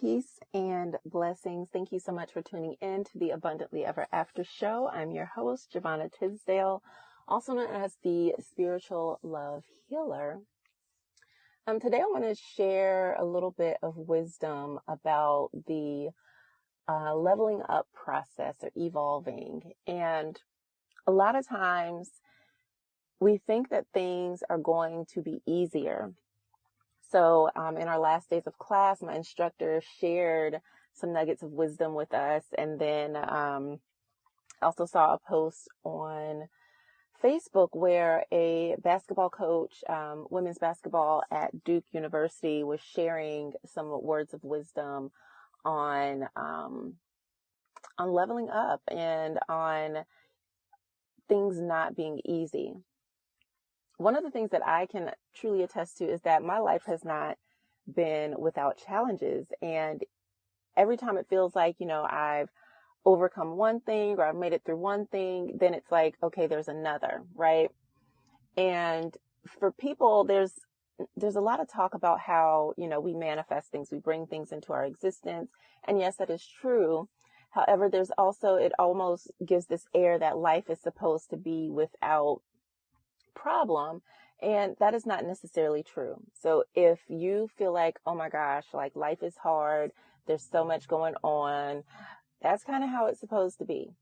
Peace and blessings. Thank you so much for tuning in to the Abundantly Ever After show. I'm your host, Giovanna Tisdale, also known as the Spiritual Love Healer. Today I want to share a little bit of wisdom about the leveling up process or evolving. And a lot of times we think that things are going to be easier. So in our last days of class, my instructor shared some nuggets of wisdom with us. And then I also saw a post on Facebook where a basketball coach, women's basketball at Duke University, was sharing some words of wisdom on leveling up and on things not being easy. One of the things that I can truly attest to is that my life has not been without challenges. And every time it feels like, I've overcome one thing or I've made it through one thing, then it's like, okay, there's another, right? And for people, there's a lot of talk about how, we manifest things, we bring things into our existence. And yes, that is true. However, there's also, it almost gives this air that life is supposed to be without problem, and that is not necessarily true. So if you feel like, oh my gosh, like life is hard, there's so much going on, that's kind of how it's supposed to be.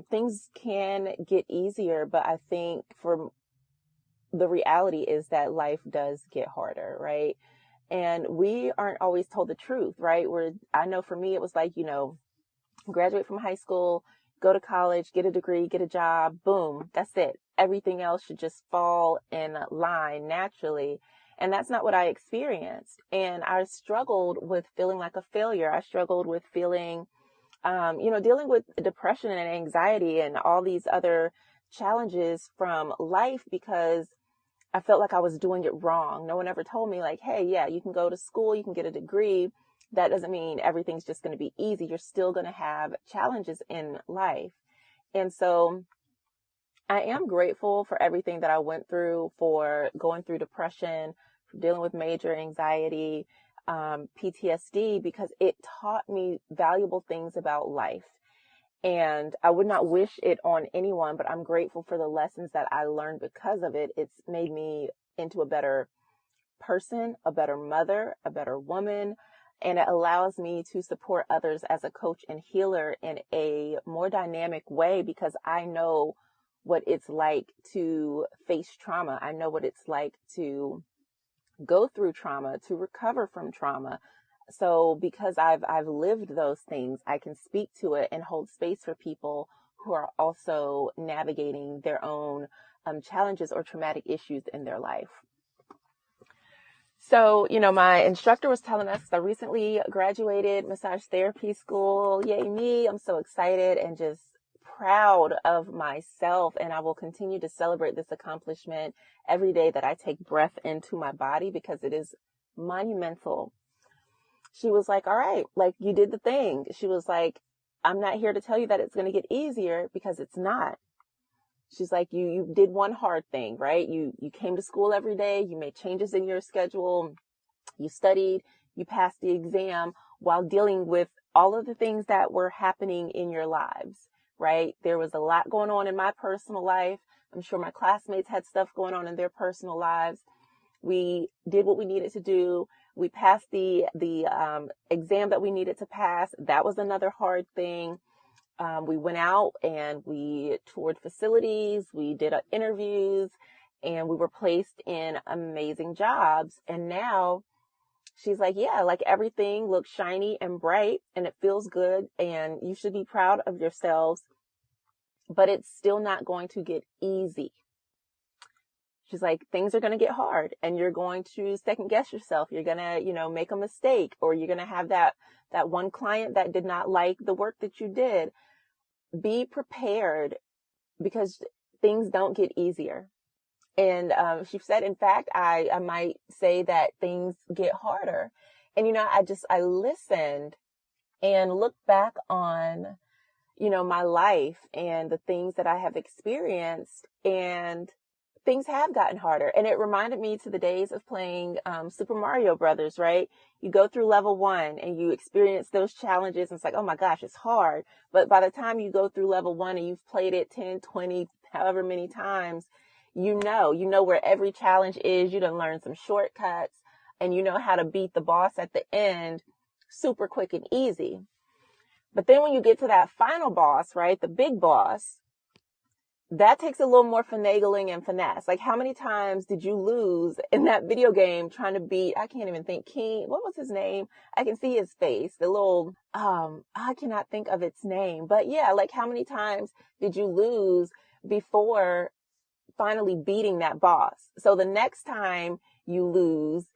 Things can get easier, but I think for the reality is that life does get harder, right? And we aren't always told the truth, right? I know for me, it was like, graduate from high school, go to college, get a degree, get a job, boom, that's it. Everything else should just fall in line naturally. And that's not what I experienced. And I struggled with feeling like a failure. I struggled with feeling, dealing with depression and anxiety and all these other challenges from life because I felt like I was doing it wrong. No one ever told me like, hey, yeah, you can go to school, you can get a degree. That doesn't mean everything's just going to be easy. You're still going to have challenges in life. And so I am grateful for everything that I went through, for going through depression, for dealing with major anxiety, PTSD, because it taught me valuable things about life. And I would not wish it on anyone, but I'm grateful for the lessons that I learned because of it. It's made me into a better person, a better mother, a better woman. And it allows me to support others as a coach and healer in a more dynamic way because I know what it's like to face trauma. I know what it's like to go through trauma, to recover from trauma. So because I've lived those things, I can speak to it and hold space for people who are also navigating their own challenges or traumatic issues in their life. So, my instructor was telling us I recently graduated massage therapy school. Yay me. I'm so excited and just proud of myself. And I will continue to celebrate this accomplishment every day that I take breath into my body because it is monumental. She was like, all right, like you did the thing. She was like, I'm not here to tell you that it's going to get easier because it's not. She's like, you did one hard thing, right? You came to school every day. You made changes in your schedule. You studied, you passed the exam while dealing with all of the things that were happening in your lives, right? There was a lot going on in my personal life. I'm sure my classmates had stuff going on in their personal lives. We did what we needed to do. We passed the exam that we needed to pass. That was another hard thing. We went out and we toured facilities, we did interviews, and we were placed in amazing jobs. And now she's like, yeah, like everything looks shiny and bright and it feels good and you should be proud of yourselves, but it's still not going to get easy. She's like, things are going to get hard and you're going to second guess yourself. You're going to, make a mistake, or you're going to have that one client that did not like the work that you did. Be prepared because things don't get easier. And she said, in fact, I might say that things get harder. And, I listened and looked back on, my life and the things that I have experienced, and things have gotten harder. And it reminded me to the days of playing Super Mario Brothers, right? You go through level 1 and you experience those challenges. And it's like, oh my gosh, it's hard. But by the time you go through level 1 and you've played it 10, 20, however many times, you know where every challenge is. You done learned some shortcuts and you know how to beat the boss at the end super quick and easy. But then when you get to that final boss, right, the big boss, that takes a little more finagling and finesse. Like, how many times did you lose in that video game trying to beat, I can't even think, King, what was his name? I can see his face, the little, I cannot think of its name. But yeah, like, how many times did you lose before finally beating that boss? So the next time you lose,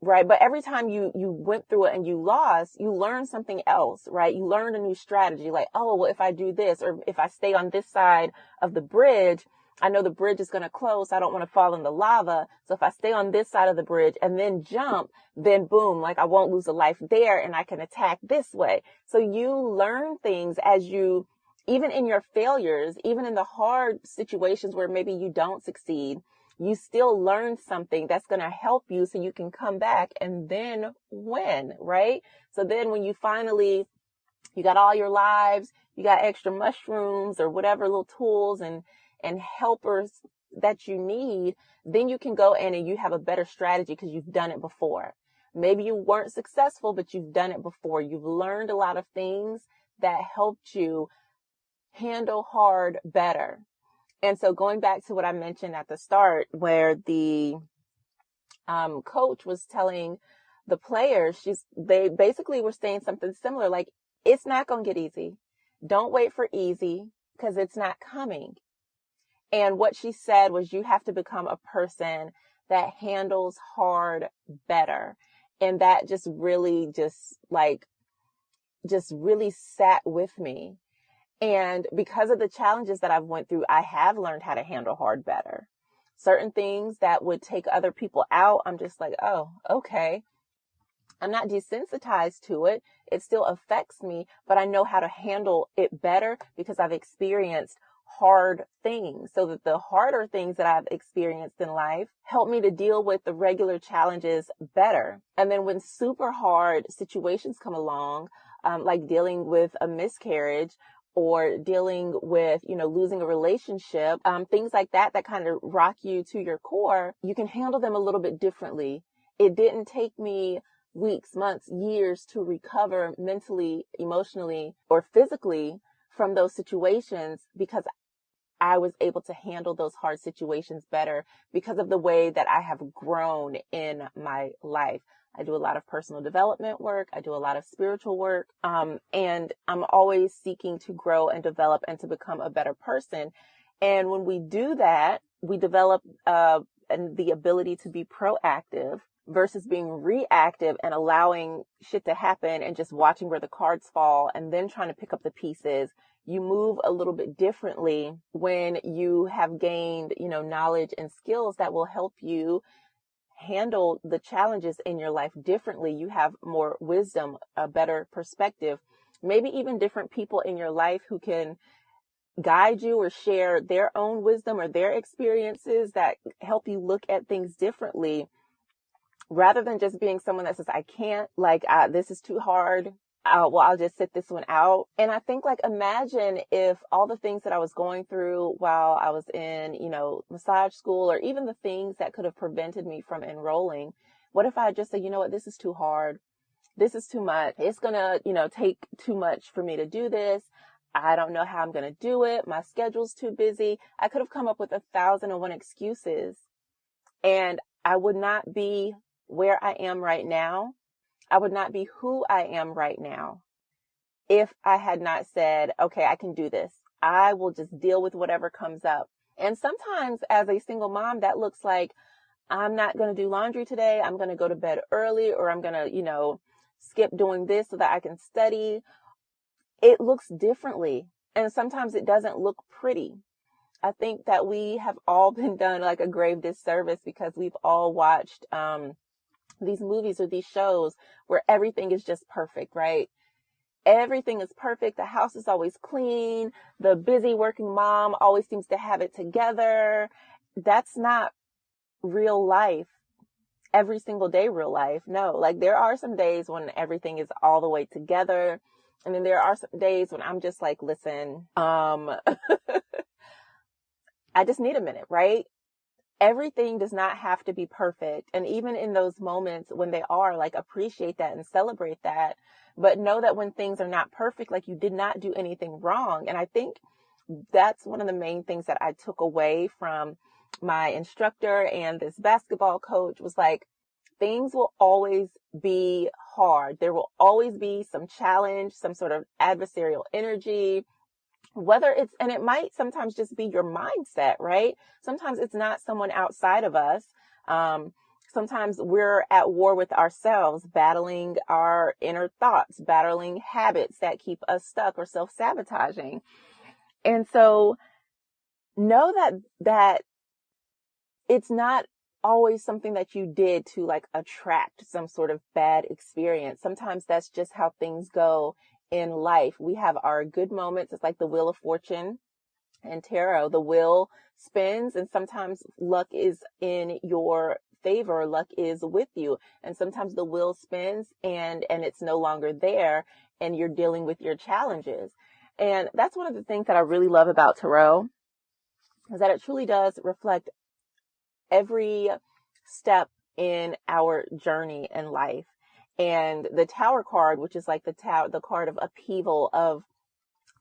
right? But every time you went through it and you lost, you learned something else, right? You learned a new strategy, like, oh, well, if I do this, or if I stay on this side of the bridge, I know the bridge is going to close. So I don't want to fall in the lava. So if I stay on this side of the bridge and then jump, then boom, like I won't lose a life there and I can attack this way. So you learn things as you, even in your failures, even in the hard situations where maybe you don't succeed, you still learn something that's going to help you so you can come back and then win, right? So then when you finally, you got all your lives, you got extra mushrooms or whatever little tools and helpers that you need, then you can go in and you have a better strategy because you've done it before. Maybe you weren't successful, but you've done it before. You've learned a lot of things that helped you handle hard better. And so going back to what I mentioned at the start, where the coach was telling the players, they basically were saying something similar, like, it's not going to get easy. Don't wait for easy because it's not coming. And what she said was, you have to become a person that handles hard better. And that just really really sat with me. And because of the challenges that I've went through, I have learned how to handle hard better. Certain things that would take other people out, I'm just like, oh, okay. I'm not desensitized to it. It still affects me, but I know how to handle it better because I've experienced hard things. So that the harder things that I've experienced in life help me to deal with the regular challenges better. And then when super hard situations come along, like dealing with a miscarriage, or dealing with, losing a relationship, things like that kind of rock you to your core, you can handle them a little bit differently. It didn't take me weeks, months, years to recover mentally, emotionally, or physically from those situations because I was able to handle those hard situations better because of the way that I have grown in my life. I do a lot of personal development work. I do a lot of spiritual work. And I'm always seeking to grow and develop and to become a better person. And when we do that, we develop the ability to be proactive versus being reactive and allowing shit to happen and just watching where the cards fall and then trying to pick up the pieces. You move a little bit differently when you have gained, knowledge and skills that will help you handle the challenges in your life differently. You have more wisdom, a better perspective, maybe even different people in your life who can guide you or share their own wisdom or their experiences that help you look at things differently, rather than just being someone that says, I can't, this is too hard. I'll just sit this one out. And I think, imagine if all the things that I was going through while I was in, massage school, or even the things that could have prevented me from enrolling. What if I just said, you know what, this is too hard. This is too much. It's going to, take too much for me to do this. I don't know how I'm going to do it. My schedule's too busy. I could have come up with 1,001 excuses, and I would not be where I am right now. I would not be who I am right now if I had not said, okay, I can do this. I will just deal with whatever comes up. And sometimes as a single mom, that looks like, I'm not going to do laundry today. I'm going to go to bed early, or I'm going to, skip doing this so that I can study. It looks differently. And sometimes it doesn't look pretty. I think that we have all been done like a grave disservice because we've all watched, these movies or these shows where everything is just perfect, right? Everything is perfect. The house is always clean. The busy working mom always seems to have it together. that's not real life, every single day real life. No, like there are some days when everything is all the way together. And then there are some days when I'm just like, listen, I just need a minute, right? Everything does not have to be perfect. And even in those moments when they are, like, appreciate that and celebrate that. But know that when things are not perfect, like, you did not do anything wrong. And I think that's one of the main things that I took away from my instructor and this basketball coach was like, things will always be hard. There will always be some challenge, some sort of adversarial energy, whether it's, and it might sometimes just be your mindset, right? Sometimes it's not someone outside of us. Sometimes we're at war with ourselves, battling our inner thoughts, battling habits that keep us stuck or self-sabotaging. And so know that it's not always something that you did to like attract some sort of bad experience. Sometimes that's just how things go in life. We have our good moments. It's like the wheel of fortune and tarot. The wheel spins and sometimes luck is in your favor. Luck is with you. And sometimes the wheel spins and it's no longer there and you're dealing with your challenges. And that's one of the things that I really love about tarot is that it truly does reflect every step in our journey in life. And the Tower card, which is like the card of upheaval, of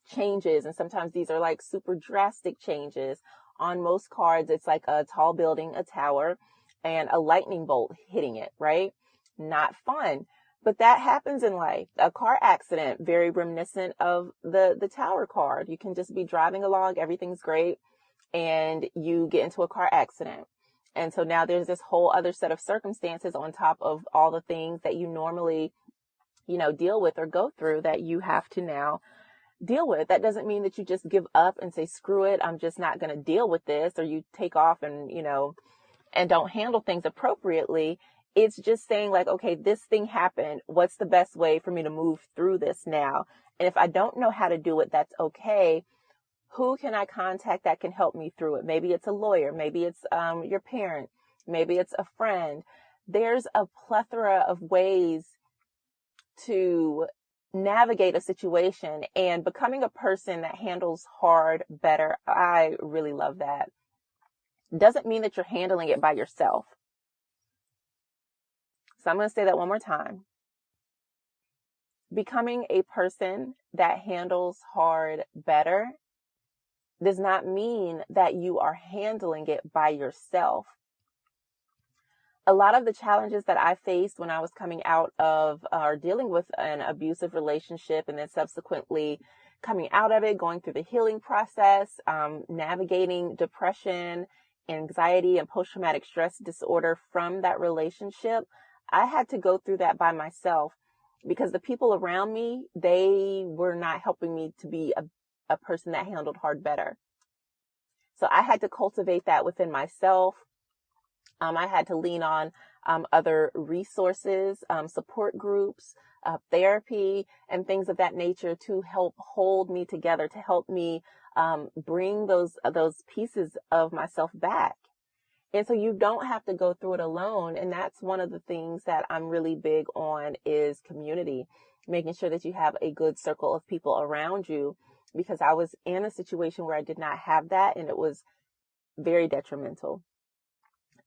changes, and sometimes these are like super drastic changes. On most cards, it's like a tall building, a tower, and a lightning bolt hitting it, right? Not fun. But that happens in life. A car accident, very reminiscent of the Tower card. You can just be driving along, everything's great, and you get into a car accident. And so now there's this whole other set of circumstances on top of all the things that you normally, deal with or go through that you have to now deal with. That doesn't mean that you just give up and say, screw it, I'm just not going to deal with this, or you take off and, and don't handle things appropriately. It's just saying like, okay, this thing happened. What's the best way for me to move through this now? And if I don't know how to do it, that's okay. Who can I contact that can help me through it? Maybe it's a lawyer. Maybe it's your parent. Maybe it's a friend. There's a plethora of ways to navigate a situation, and becoming a person that handles hard better. I really love that. Doesn't mean that you're handling it by yourself. So I'm going to say that one more time. Becoming a person that handles hard better does not mean that you are handling it by yourself. A lot of the challenges that I faced when I was coming out of or dealing with an abusive relationship, and then subsequently coming out of it, going through the healing process, navigating depression, anxiety, and post-traumatic stress disorder from that relationship, I had to go through that by myself because the people around me, they were not helping me to be a person that handled hard better. So I had to cultivate that within myself. I had to lean on other resources, support groups, therapy, and things of that nature to help hold me together, to help me bring those pieces of myself back. And so you don't have to go through it alone. And that's one of the things that I'm really big on is community, making sure that you have a good circle of people around you, because I was in a situation where I did not have that, and it was very detrimental.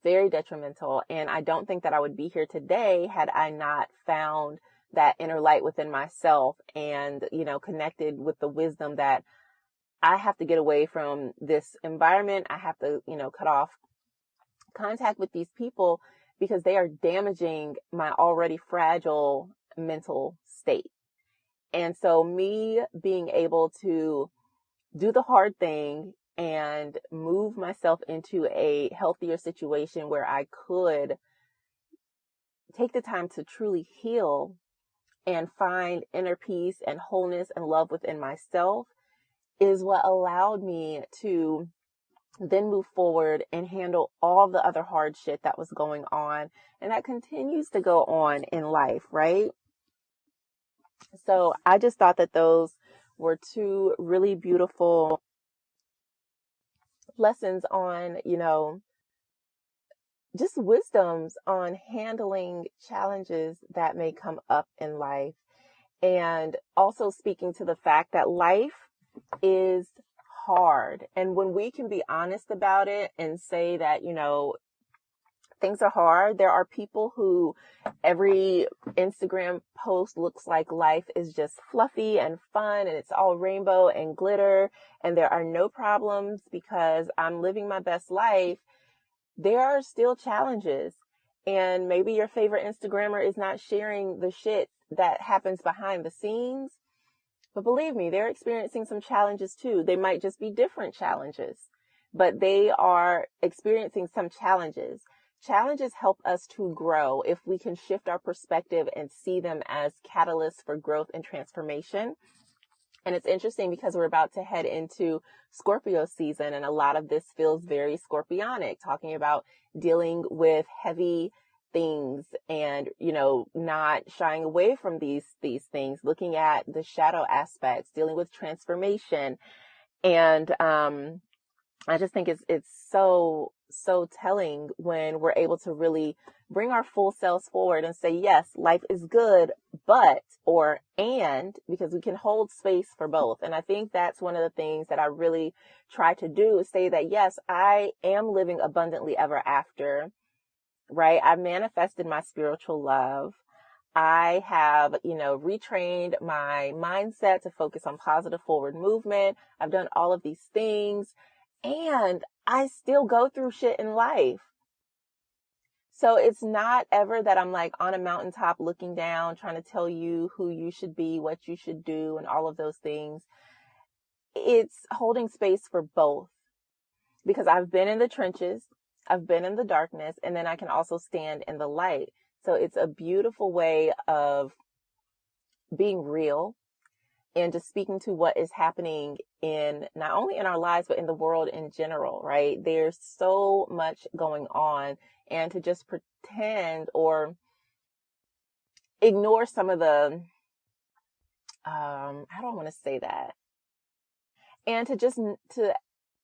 Very detrimental. And I don't think that I would be here today had I not found that inner light within myself and, connected with the wisdom that I have to get away from this environment. I have to, cut off contact with these people because they are damaging my already fragile mental state. And so me being able to do the hard thing and move myself into a healthier situation where I could take the time to truly heal and find inner peace and wholeness and love within myself is what allowed me to then move forward and handle all the other hard shit that was going on and that continues to go on in life, right? So I just thought that those were two really beautiful lessons on, just wisdoms on handling challenges that may come up in life. And also speaking to the fact that life is hard. And when we can be honest about it and say that, things are hard, there are people who every Instagram post looks like life is just fluffy and fun and it's all rainbow and glitter and there are no problems because I'm living my best life. There are still challenges. And maybe your favorite Instagrammer is not sharing the shit that happens behind the scenes. But believe me, they're experiencing some challenges too. They might just be different challenges, but they are experiencing some challenges. Challenges help us to grow if we can shift our perspective and see them as catalysts for growth and transformation. And it's interesting because we're about to head into Scorpio season, and a lot of this feels very scorpionic, talking about dealing with heavy things and, not shying away from these things, looking at the shadow aspects, dealing with transformation. And I just think it's so telling when we're able to really bring our full selves forward and say, yes, life is good, but, or, and, because we can hold space for both. And I think that's one of the things that I really try to do is say that, yes, I am living abundantly ever after, right? I manifested my spiritual love. I have, retrained my mindset to focus on positive forward movement. I've done all of these things and I still go through shit in life. So it's not ever that I'm like on a mountaintop looking down, trying to tell you who you should be, what you should do, and all of those things. It's holding space for both because I've been in the trenches, I've been in the darkness, and then I can also stand in the light. So it's a beautiful way of being real and just speaking to what is happening in not only in our lives, but in the world in general, right? There's so much going on, and to just pretend or ignore some of the, I don't want to say that, and to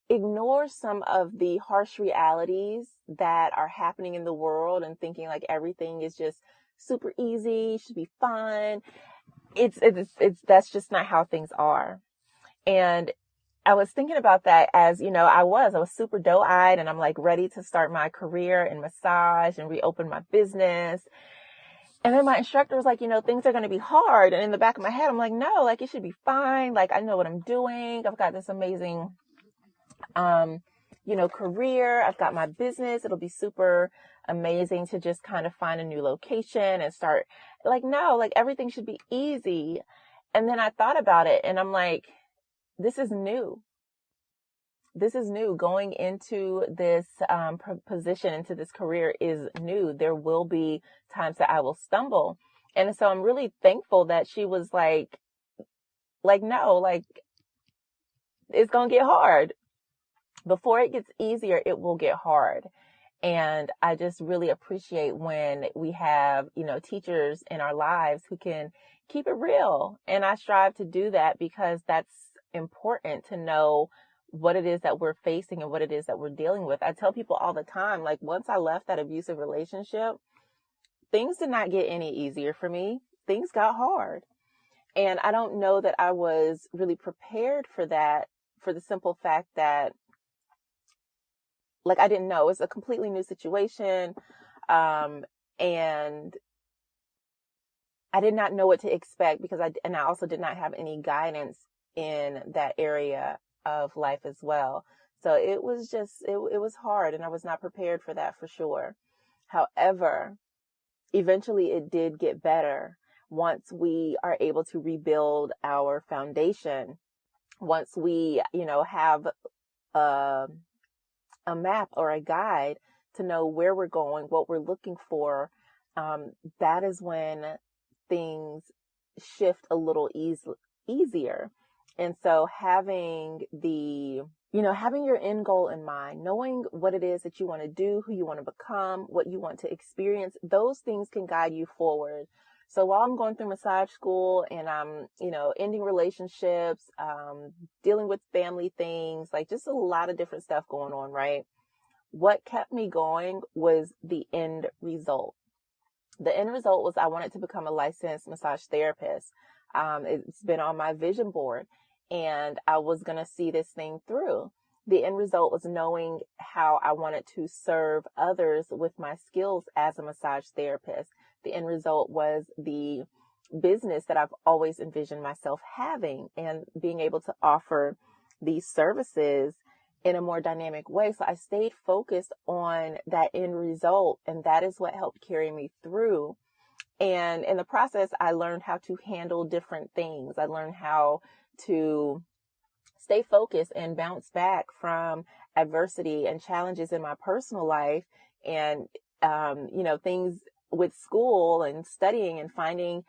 ignore some of the harsh realities that are happening in the world and thinking like everything is just super easy, should be fun. It's that's just not how things are. And I was thinking about that as, I was super doe-eyed and I'm like ready to start my career in massage and reopen my business. And then my instructor was like, things are going to be hard. And in the back of my head, I'm like, no, like it should be fine. Like I know what I'm doing. I've got this amazing, career. I've got my business. It'll be super amazing to just kind of find a new location and start like, no, like everything should be easy. And then I thought about it and I'm like, this is new. This is new. Going into this position, into this career is new. There will be times that I will stumble. And so I'm really thankful that she was like, no, like it's going to get hard. Before it gets easier, it will get hard. And I just really appreciate when we have, teachers in our lives who can keep it real. And I strive to do that because that's important to know what it is that we're facing and what it is that we're dealing with. I tell people all the time, like once I left that abusive relationship, things did not get any easier for me. Things got hard. And I don't know that I was really prepared for that, for the simple fact that like I didn't know. It's a completely new situation. And I did not know what to expect because I also did not have any guidance in that area of life as well. So it was just, it was hard and I was not prepared for that for sure. However, eventually it did get better once we are able to rebuild our foundation. Once we, have a map or a guide to know where we're going, what we're looking for, that is when things shift a little easier. And so having having your end goal in mind, knowing what it is that you want to do, who you want to become, what you want to experience, those things can guide you forward. So while I'm going through massage school and I'm, ending relationships, dealing with family things, like just a lot of different stuff going on, right? What kept me going was the end result. The end result was I wanted to become a licensed massage therapist. It's been on my vision board, and I was going to see this thing through. The end result was knowing how I wanted to serve others with my skills as a massage therapist. The end result was the business that I've always envisioned myself having and being able to offer these services in a more dynamic way. So I stayed focused on that end result, and that is what helped carry me through. And in the process, I learned how to handle different things. I learned how to stay focused and bounce back from adversity and challenges in my personal life, and things with school and studying and finding,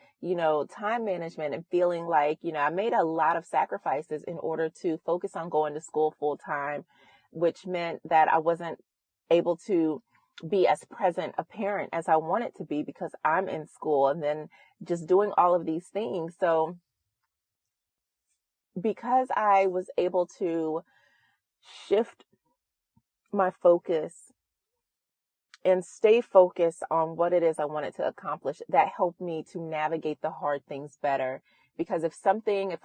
time management, and feeling like, I made a lot of sacrifices in order to focus on going to school full time, which meant that I wasn't able to be as present a parent as I wanted to be because I'm in school, and then just doing all of these things. So because I was able to shift my focus and stay focused on what it is I wanted to accomplish, that helped me to navigate the hard things better. Because if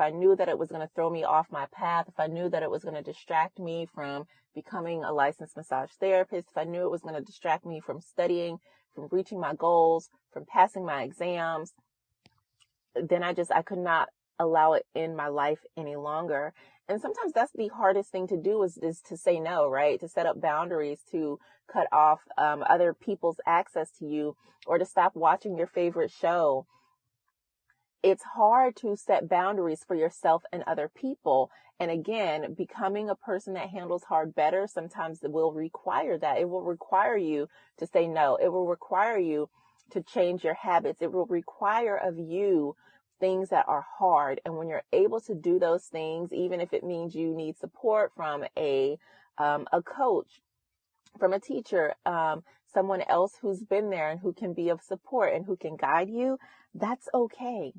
I knew that it was going to throw me off my path, if I knew that it was going to distract me from becoming a licensed massage therapist, if I knew it was going to distract me from studying, from reaching my goals, from passing my exams, then I could not allow it in my life any longer. And sometimes that's the hardest thing to do is to say no, right? To set up boundaries, to cut off other people's access to you, or to stop watching your favorite show. It's hard to set boundaries for yourself and other people. And again, becoming a person that handles hard better, sometimes it will require that. It will require you to say no. It will require you to change your habits. It will require of you things that are hard. And when you're able to do those things, even if it means you need support from a coach, from a teacher, someone else who's been there and who can be of support and who can guide you, that's okay.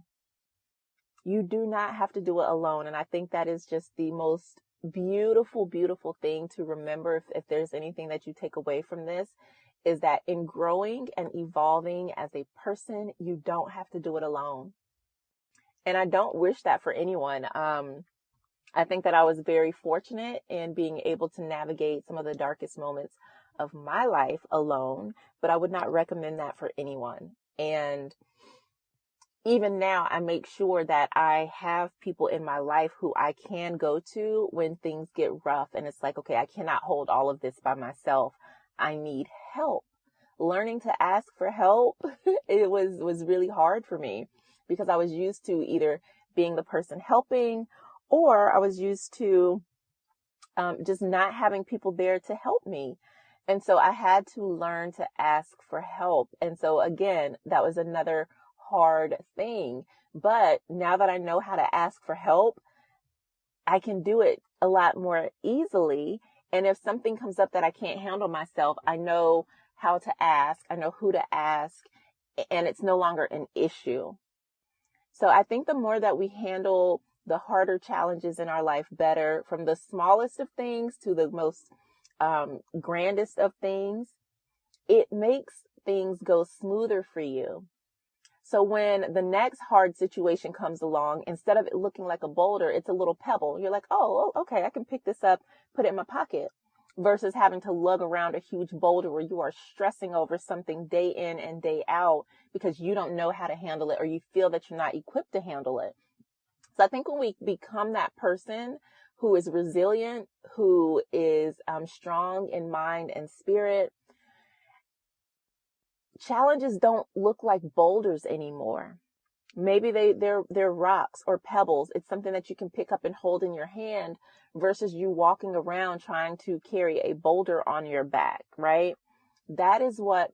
You do not have to do it alone. And I think that is just the most beautiful, beautiful thing to remember. If there's anything that you take away from this, is that in growing and evolving as a person, you don't have to do it alone. And I don't wish that for anyone. I think that I was very fortunate in being able to navigate some of the darkest moments of my life alone, but I would not recommend that for anyone. And even now, I make sure that I have people in my life who I can go to when things get rough. And it's like, okay, I cannot hold all of this by myself. I need help. Learning to ask for help, it was really hard for me because I was used to either being the person helping, or I was used to just not having people there to help me. And so I had to learn to ask for help. And so again, that was another hard thing. But now that I know how to ask for help, I can do it a lot more easily. And if something comes up that I can't handle myself, I know how to ask. I know who to ask, and it's no longer an issue. So I think the more that we handle the harder challenges in our life better, from the smallest of things to the most grandest of things, it makes things go smoother for you. So when the next hard situation comes along, instead of it looking like a boulder, it's a little pebble. You're like, oh, okay, I can pick this up, put it in my pocket, versus having to lug around a huge boulder where you are stressing over something day in and day out because you don't know how to handle it, or you feel that you're not equipped to handle it. So I think when we become that person who is resilient, who is strong in mind and spirit, challenges don't look like boulders anymore. Maybe they're rocks or pebbles. It's something that you can pick up and hold in your hand versus you walking around trying to carry a boulder on your back, right? That is what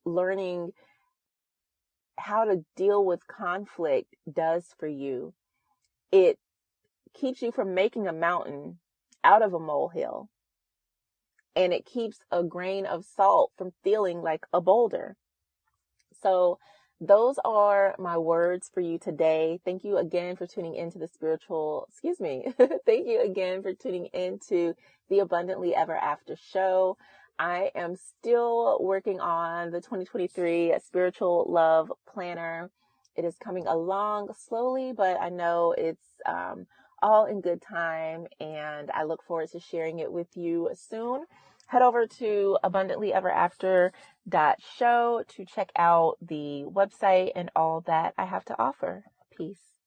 learning how to deal with conflict does for you. It keeps you from making a mountain out of a molehill, and it keeps a grain of salt from feeling like a boulder. So those are my words for you today. Thank you again for tuning into the Thank you again for tuning into the Abundantly Ever After show. I am still working on the 2023 Spiritual Love Planner. It is coming along slowly, but I know it's all in good time, and I look forward to sharing it with you soon. Head over to abundantlyEverAfter.show to check out the website and all that I have to offer. Peace.